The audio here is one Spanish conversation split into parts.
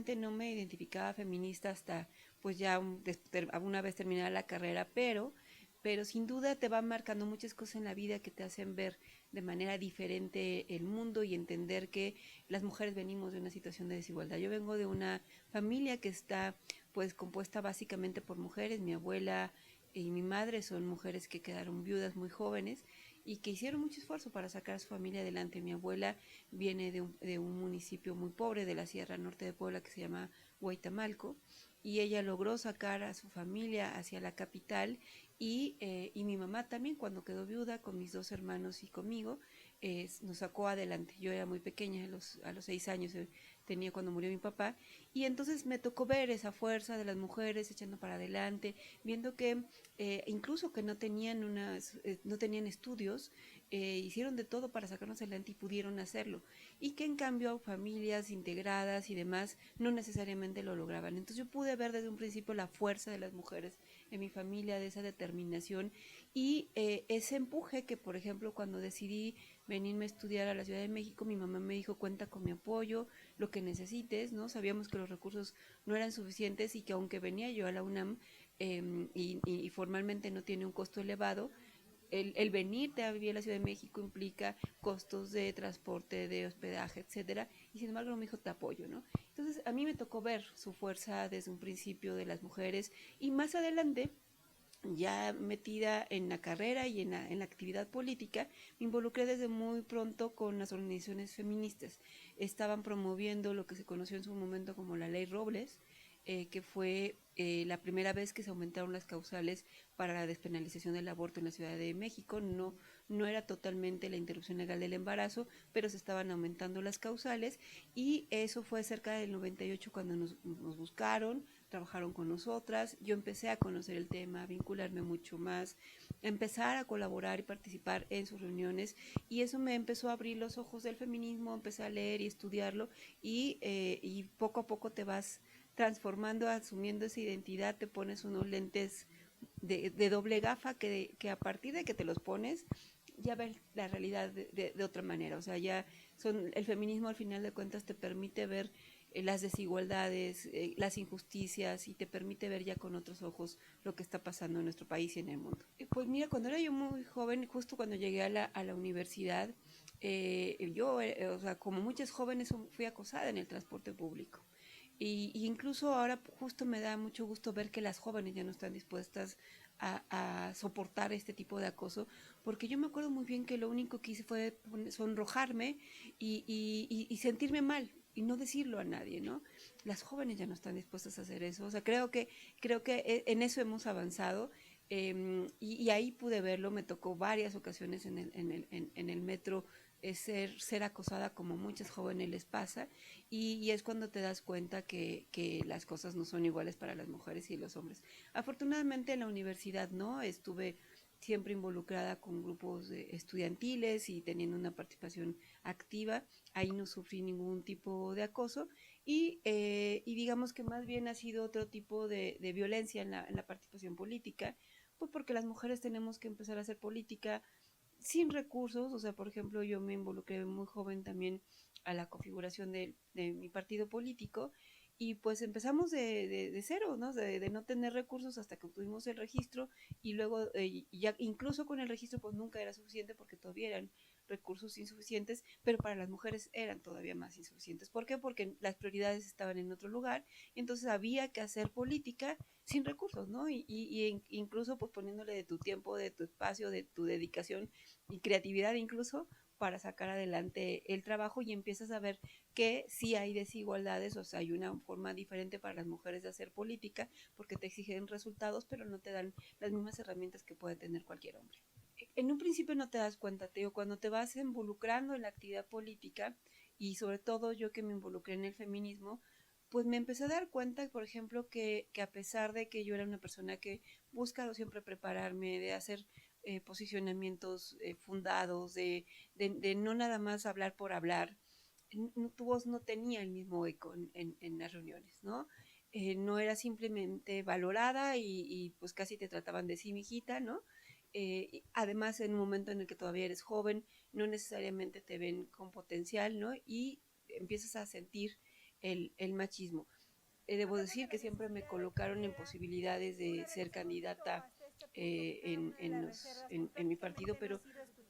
realmente no me identificaba feminista hasta pues ya una vez terminada la carrera, pero sin duda te van marcando muchas cosas en la vida que te hacen ver de manera diferente el mundo y entender que las mujeres venimos de una situación de desigualdad. Yo vengo de una familia que está pues compuesta básicamente por mujeres. Mi abuela y mi madre son mujeres que quedaron viudas muy jóvenes y que hicieron mucho esfuerzo para sacar a su familia adelante. Mi abuela viene de un municipio muy pobre de la Sierra Norte de Puebla que se llama Huaytamalco, y ella logró sacar a su familia hacia la capital y mi mamá también, cuando quedó viuda con mis dos hermanos y conmigo, nos sacó adelante. Yo era muy pequeña, a los 6 años tenía cuando murió mi papá, y entonces me tocó ver esa fuerza de las mujeres echando para adelante, viendo que incluso que no tenían estudios, hicieron de todo para sacarnos adelante y pudieron hacerlo, y que en cambio familias integradas y demás no necesariamente lo lograban. Entonces yo pude ver desde un principio la fuerza de las mujeres en mi familia, de esa determinación y ese empuje que, por ejemplo, cuando decidí venirme a estudiar a la Ciudad de México, mi mamá me dijo: cuenta con mi apoyo, lo que necesites, ¿no? Sabíamos que los recursos no eran suficientes y que aunque venía yo a la UNAM y formalmente no tiene un costo elevado, el venirte a vivir a la Ciudad de México implica costos de transporte, de hospedaje, etcétera, y sin embargo me dijo: te apoyo, ¿no? Entonces a mí me tocó ver su fuerza desde un principio de las mujeres, y más adelante, ya metida en la carrera y en la actividad política, me involucré desde muy pronto con las organizaciones feministas. Estaban promoviendo lo que se conoció en su momento como la Ley Robles, que fue la primera vez que se aumentaron las causales para la despenalización del aborto en la Ciudad de México. No era totalmente la interrupción legal del embarazo, pero se estaban aumentando las causales, y eso fue cerca del 98 cuando nos buscaron, trabajaron con nosotras. Yo empecé a conocer el tema, a vincularme mucho más, a empezar a colaborar y participar en sus reuniones, y eso me empezó a abrir los ojos del feminismo. Empecé a leer y estudiarlo, y poco a poco te vas transformando, asumiendo esa identidad, te pones unos lentes de doble gafa que a partir de que te los pones ya ves la realidad de otra manera. O sea, el feminismo al final de cuentas te permite ver las desigualdades, las injusticias, y te permite ver ya con otros ojos lo que está pasando en nuestro país y en el mundo. Pues mira, cuando era yo muy joven, justo cuando llegué a la universidad, yo, o sea, como muchas jóvenes, fui acosada en el transporte público. Y incluso ahora justo me da mucho gusto ver que las jóvenes ya no están dispuestas a soportar este tipo de acoso, porque yo me acuerdo muy bien que lo único que hice fue sonrojarme y sentirme mal y no decirlo a nadie, ¿no? Las jóvenes ya no están dispuestas a hacer eso. O sea, creo que en eso hemos avanzado. Y ahí pude verlo. Me tocó varias ocasiones en el metro, ser acosada, como muchas jóvenes les pasa, y es cuando te das cuenta que las cosas no son iguales para las mujeres y los hombres. Afortunadamente en la universidad no, estuve siempre involucrada con grupos estudiantiles y teniendo una participación activa. Ahí no sufrí ningún tipo de acoso, y digamos que más bien ha sido otro tipo de violencia en la participación política, pues porque las mujeres tenemos que empezar a hacer política sin recursos. O sea, por ejemplo, yo me involucré muy joven también a la configuración de mi partido político, y pues empezamos de cero, ¿no? De no tener recursos hasta que obtuvimos el registro, y luego ya incluso con el registro pues nunca era suficiente porque todavía eran recursos insuficientes, pero para las mujeres eran todavía más insuficientes. ¿Por qué? Porque las prioridades estaban en otro lugar, y entonces había que hacer política sin recursos, ¿no? Y incluso pues poniéndole de tu tiempo, de tu espacio, de tu dedicación y creatividad incluso, para sacar adelante el trabajo, y empiezas a ver que sí hay desigualdades. O sea, hay una forma diferente para las mujeres de hacer política porque te exigen resultados, pero no te dan las mismas herramientas que puede tener cualquier hombre. En un principio no te das cuenta, Teo, cuando te vas involucrando en la actividad política, y sobre todo yo que me involucré en el feminismo, pues me empecé a dar cuenta, por ejemplo, que a pesar de que yo era una persona que buscaba siempre prepararme, de hacer posicionamientos fundados, de no nada más hablar por hablar, tu voz no tenía el mismo eco en las reuniones, ¿no? No era simplemente valorada, y pues casi te trataban de sí, mijita, ¿no? Además, en un momento en el que todavía eres joven, no necesariamente te ven con potencial, ¿no? Y empiezas a sentir el machismo. debo decir que siempre me colocaron en posibilidades de ser candidata en mi partido, pero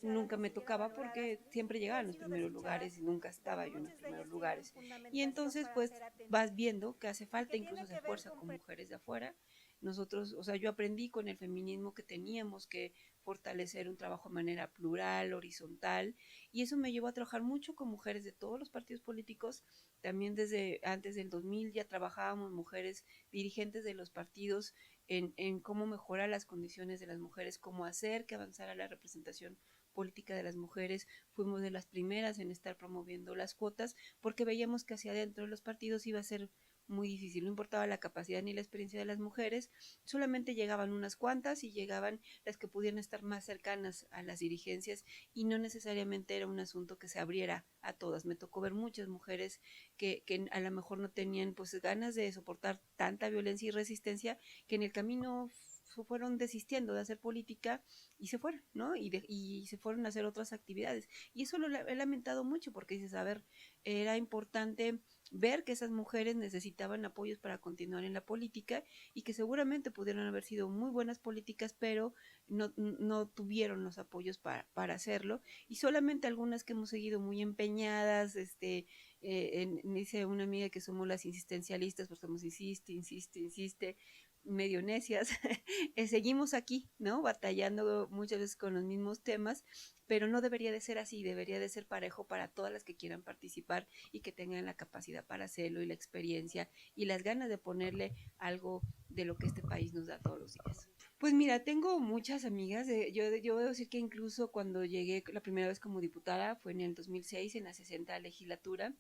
nunca me tocaba porque siempre llegaba en los primeros lugares y nunca estaba yo en los primeros lugares. Y entonces pues vas viendo que hace falta incluso hacer fuerza con mujeres de afuera. Nosotros, o sea, yo aprendí con el feminismo que teníamos que fortalecer un trabajo de manera plural, horizontal, y eso me llevó a trabajar mucho con mujeres de todos los partidos políticos. También desde antes del 2000 ya trabajábamos mujeres dirigentes de los partidos en cómo mejorar las condiciones de las mujeres, cómo hacer que avanzara la representación política de las mujeres. Fuimos de las primeras en estar promoviendo las cuotas porque veíamos que hacia adentro de los partidos iba a ser muy difícil, no importaba la capacidad ni la experiencia de las mujeres, solamente llegaban unas cuantas y llegaban las que pudieran estar más cercanas a las dirigencias y no necesariamente era un asunto que se abriera a todas. Me tocó ver muchas mujeres que a lo mejor no tenían pues ganas de soportar tanta violencia y resistencia, que en el camino fueron desistiendo de hacer política y se fueron, ¿no? Y se fueron a hacer otras actividades. Y eso lo he lamentado mucho porque dices, a ver, era importante ver que esas mujeres necesitaban apoyos para continuar en la política y que seguramente pudieron haber sido muy buenas políticas, pero no tuvieron los apoyos para hacerlo. Y solamente algunas que hemos seguido muy empeñadas, dice una amiga que somos las insistencialistas, pues estamos insiste, medio necias, seguimos aquí, ¿no? Batallando muchas veces con los mismos temas, pero no debería de ser así, debería de ser parejo para todas las que quieran participar y que tengan la capacidad para hacerlo y la experiencia y las ganas de ponerle algo de lo que este país nos da todos los días. Pues mira, tengo muchas amigas, yo debo decir que incluso cuando llegué la primera vez como diputada fue en el 2006, en la 60 legislatura,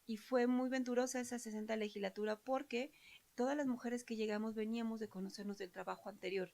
y fue muy venturosa esa 60 legislatura porque todas las mujeres que llegamos veníamos de conocernos del trabajo anterior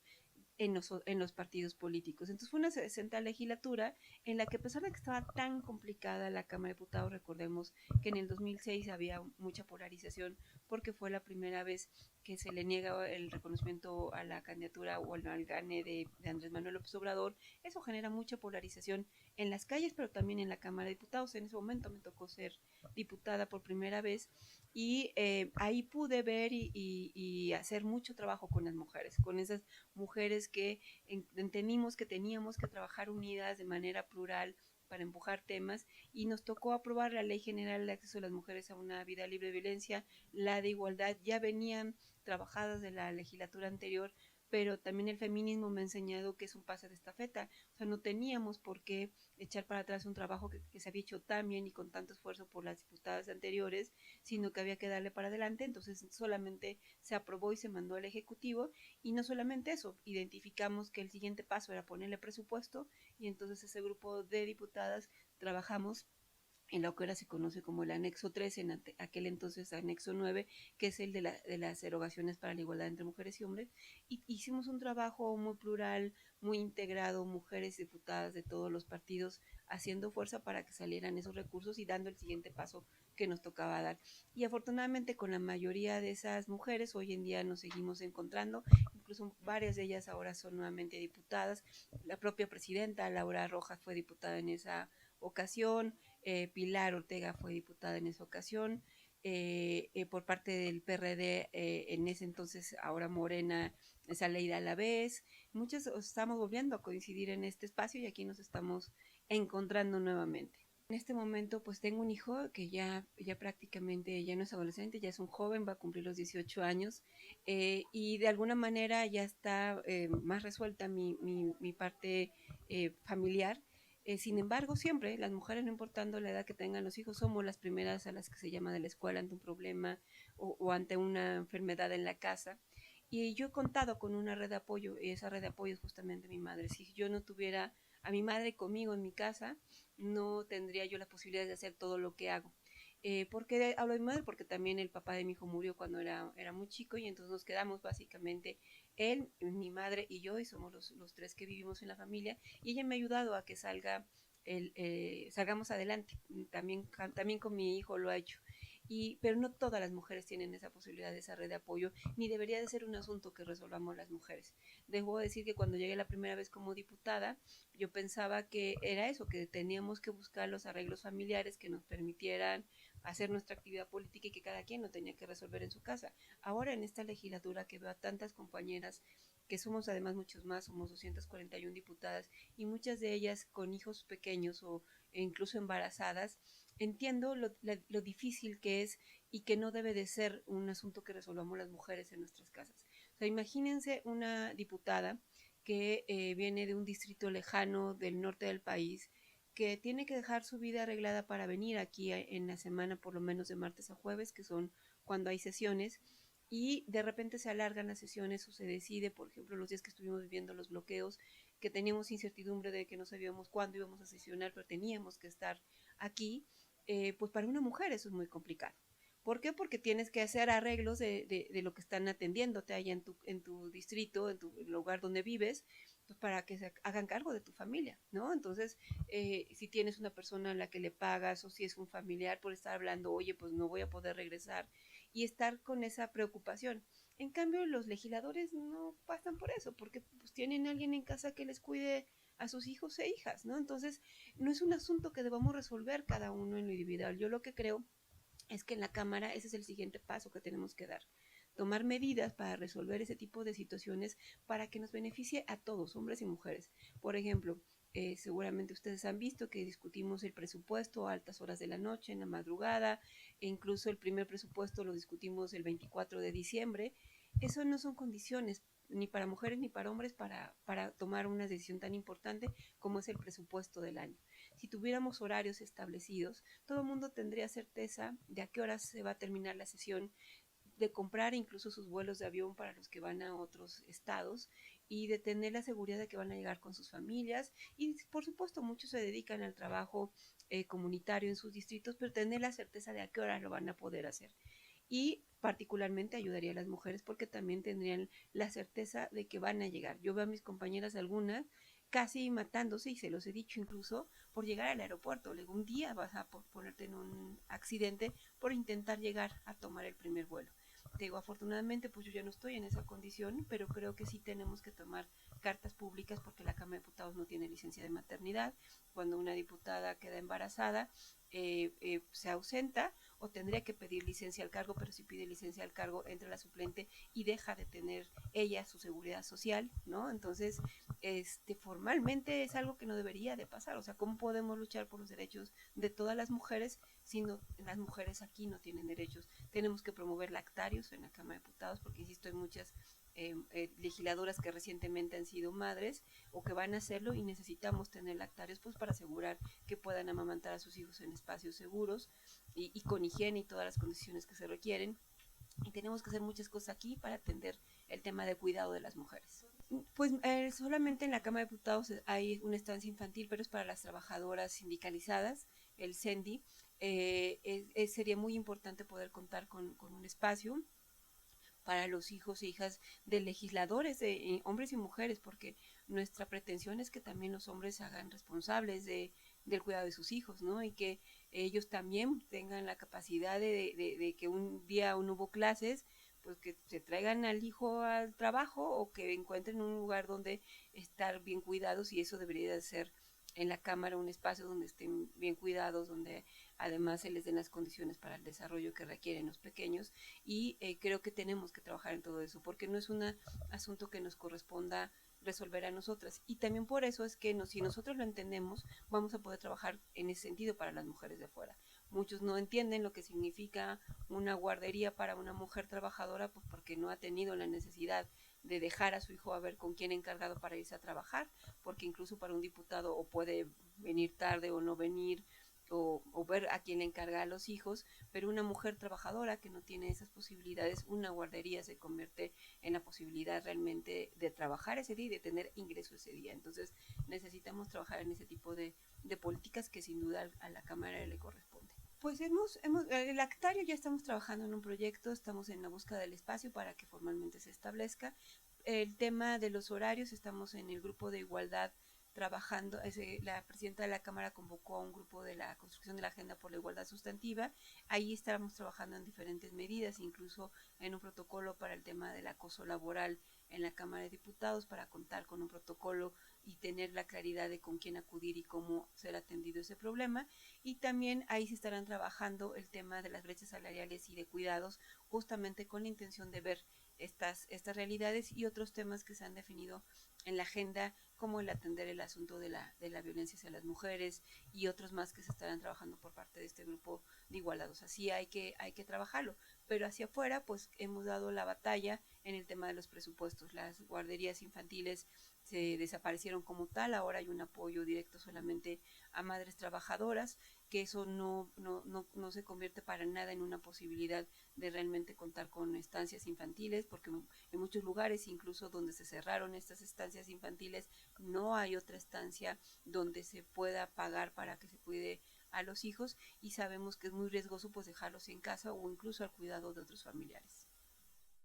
en los partidos políticos. Entonces fue una 60 legislatura en la que a pesar de que estaba tan complicada la Cámara de Diputados, recordemos que en el 2006 había mucha polarización porque fue la primera vez que se le niega el reconocimiento a la candidatura o al gane de Andrés Manuel López Obrador. Eso genera mucha polarización en las calles, pero también en la Cámara de Diputados. En ese momento me tocó ser diputada por primera vez y ahí pude ver y hacer mucho trabajo con las mujeres, con esas mujeres que entendimos que teníamos que trabajar unidas de manera plural para empujar temas y nos tocó aprobar la Ley General de Acceso de las Mujeres a una Vida Libre de Violencia, la de igualdad, ya venían trabajadas de la legislatura anterior, pero también el feminismo me ha enseñado que es un pase de estafeta, o sea, no teníamos por qué echar para atrás un trabajo que se había hecho tan bien y con tanto esfuerzo por las diputadas anteriores, sino que había que darle para adelante, entonces solamente se aprobó y se mandó al Ejecutivo, y no solamente eso, identificamos que el siguiente paso era ponerle presupuesto, y entonces ese grupo de diputadas trabajamos en lo que ahora se conoce como el anexo 3, en aquel entonces anexo 9, que es el de las erogaciones para la igualdad entre mujeres y hombres, y hicimos un trabajo muy plural, muy integrado, mujeres diputadas de todos los partidos, haciendo fuerza para que salieran esos recursos y dando el siguiente paso que nos tocaba dar. Y afortunadamente con la mayoría de esas mujeres hoy en día nos seguimos encontrando, incluso varias de ellas ahora son nuevamente diputadas, la propia presidenta Laura Rojas fue diputada en esa ocasión, Pilar Ortega fue diputada en esa ocasión, por parte del PRD, en ese entonces, ahora Morena, esa Leida a la vez. Muchos estamos volviendo a coincidir en este espacio y aquí nos estamos encontrando nuevamente. En este momento pues tengo un hijo que ya prácticamente ya no es adolescente, ya es un joven, va a cumplir los 18 años, y de alguna manera ya está más resuelta mi parte familiar. Sin embargo, siempre las mujeres, no importando la edad que tengan los hijos, somos las primeras a las que se llama de la escuela ante un problema o ante una enfermedad en la casa. Y yo he contado con una red de apoyo, y esa red de apoyo es justamente mi madre. Si yo no tuviera a mi madre conmigo en mi casa, no tendría yo la posibilidad de hacer todo lo que hago. ¿Por qué hablo de mi madre? Porque también el papá de mi hijo murió cuando era muy chico y entonces nos quedamos básicamente él, mi madre y yo, y somos los tres que vivimos en la familia, y ella me ha ayudado a que salgamos adelante. También con mi hijo lo ha hecho. Pero no todas las mujeres tienen esa posibilidad de esa red de apoyo, ni debería de ser un asunto que resolvamos las mujeres. Debo decir que cuando llegué la primera vez como diputada, yo pensaba que era eso, que teníamos que buscar los arreglos familiares que nos permitieran hacer nuestra actividad política y que cada quien lo tenía que resolver en su casa. Ahora en esta legislatura que veo a tantas compañeras, que somos además muchos más, somos 241 diputadas y muchas de ellas con hijos pequeños o incluso embarazadas, entiendo lo difícil que es y que no debe de ser un asunto que resolvamos las mujeres en nuestras casas. O sea, imagínense una diputada que viene de un distrito lejano del norte del país, que tiene que dejar su vida arreglada para venir aquí en la semana, por lo menos de martes a jueves, que son cuando hay sesiones, y de repente se alargan las sesiones o se decide, por ejemplo, los días que estuvimos viviendo los bloqueos, que teníamos incertidumbre de que no sabíamos cuándo íbamos a sesionar, pero teníamos que estar aquí, pues para una mujer eso es muy complicado. ¿Por qué? Porque tienes que hacer arreglos de lo que están atendiéndote allá en tu distrito, en tu lugar donde vives, pues para que se hagan cargo de tu familia, ¿no? Entonces, si tienes una persona a la que le pagas o si es un familiar por estar hablando, oye, pues no voy a poder regresar y estar con esa preocupación. En cambio, los legisladores no pasan por eso, porque pues tienen a alguien en casa que les cuide a sus hijos e hijas, ¿no? Entonces, no es un asunto que debamos resolver cada uno en lo individual. Yo lo que creo es que en la Cámara ese es el siguiente paso que tenemos que dar. Tomar medidas para resolver ese tipo de situaciones para que nos beneficie a todos, hombres y mujeres. Por ejemplo, seguramente ustedes han visto que discutimos el presupuesto a altas horas de la noche, en la madrugada, e incluso el primer presupuesto lo discutimos el 24 de diciembre. Eso no son condiciones ni para mujeres ni para hombres para tomar una decisión tan importante como es el presupuesto del año. Si tuviéramos horarios establecidos, todo el mundo tendría certeza de a qué horas se va a terminar la sesión, de comprar incluso sus vuelos de avión para los que van a otros estados y de tener la seguridad de que van a llegar con sus familias. Y por supuesto muchos se dedican al trabajo comunitario en sus distritos, pero tener la certeza de a qué hora lo van a poder hacer. Y particularmente ayudaría a las mujeres porque también tendrían la certeza de que van a llegar. Yo veo a mis compañeras algunas casi matándose, y se los he dicho incluso, por llegar al aeropuerto. Le digo, un día vas a ponerte en un accidente por intentar llegar a tomar el primer vuelo. Te digo, afortunadamente, pues yo ya no estoy en esa condición, pero creo que sí tenemos que tomar cartas públicas porque la Cámara de Diputados no tiene licencia de maternidad. Cuando una diputada queda embarazada, se ausenta o tendría que pedir licencia al cargo, pero si pide licencia al cargo entra la suplente y deja de tener ella su seguridad social, ¿no? Entonces, formalmente es algo que no debería de pasar. O sea, ¿cómo podemos luchar por los derechos de todas las mujeres si no, las mujeres aquí no tienen derechos? Tenemos que promover lactarios en la Cámara de Diputados porque, insisto, hay muchas legisladoras que recientemente han sido madres o que van a hacerlo y necesitamos tener lactarios pues para asegurar que puedan amamantar a sus hijos en espacios seguros y con higiene y todas las condiciones que se requieren. Y tenemos que hacer muchas cosas aquí para atender el tema de cuidado de las mujeres. Pues solamente en la Cámara de Diputados hay una estancia infantil, pero es para las trabajadoras sindicalizadas, el CENDI. Sería muy importante poder contar con un espacio para los hijos e hijas de legisladores, de hombres y mujeres, porque nuestra pretensión es que también los hombres se hagan responsables del cuidado de sus hijos, ¿no? Y que ellos también tengan la capacidad de que un día no hubo clases, pues que se traigan al hijo al trabajo o que encuentren un lugar donde estar bien cuidados, y eso debería de ser en la Cámara un espacio donde estén bien cuidados, donde además se les den las condiciones para el desarrollo que requieren los pequeños. Y creo que tenemos que trabajar en todo eso porque no es un asunto que nos corresponda resolver a nosotras, y también por eso es que si nosotros lo entendemos vamos a poder trabajar en ese sentido para las mujeres de afuera. Muchos no entienden lo que significa una guardería para una mujer trabajadora, pues porque no ha tenido la necesidad de dejar a su hijo a ver con quién encargado para irse a trabajar, porque incluso para un diputado o puede venir tarde o no venir, o ver a quién le encarga a los hijos, pero una mujer trabajadora que no tiene esas posibilidades, una guardería se convierte en la posibilidad realmente de trabajar ese día y de tener ingreso ese día. Entonces necesitamos trabajar en ese tipo de políticas que sin duda a la Cámara le corresponde. Pues el Lactario ya estamos trabajando en un proyecto, estamos en la búsqueda del espacio para que formalmente se establezca. El tema de los horarios, estamos en el grupo de igualdad trabajando. La presidenta de la Cámara convocó a un grupo de la construcción de la agenda por la igualdad sustantiva. Ahí estábamos trabajando en diferentes medidas, incluso en un protocolo para el tema del acoso laboral en la Cámara de Diputados, para contar con un protocolo y tener la claridad de con quién acudir y cómo ser atendido ese problema. Y también ahí se estarán trabajando el tema de las brechas salariales y de cuidados, justamente con la intención de ver estas realidades y otros temas que se han definido en la agenda, como el atender el asunto de la violencia hacia las mujeres y otros más que se estarán trabajando por parte de este grupo de igualados. Así hay que trabajarlo, pero hacia afuera pues hemos dado la batalla en el tema de los presupuestos. Las guarderías infantiles se desaparecieron como tal, ahora hay un apoyo directo solamente a madres trabajadoras, que eso no se convierte para nada en una posibilidad de realmente contar con estancias infantiles, porque en muchos lugares, incluso donde se cerraron estas estancias infantiles, no hay otra estancia donde se pueda pagar para que se cuide a los hijos, y sabemos que es muy riesgoso pues dejarlos en casa o incluso al cuidado de otros familiares.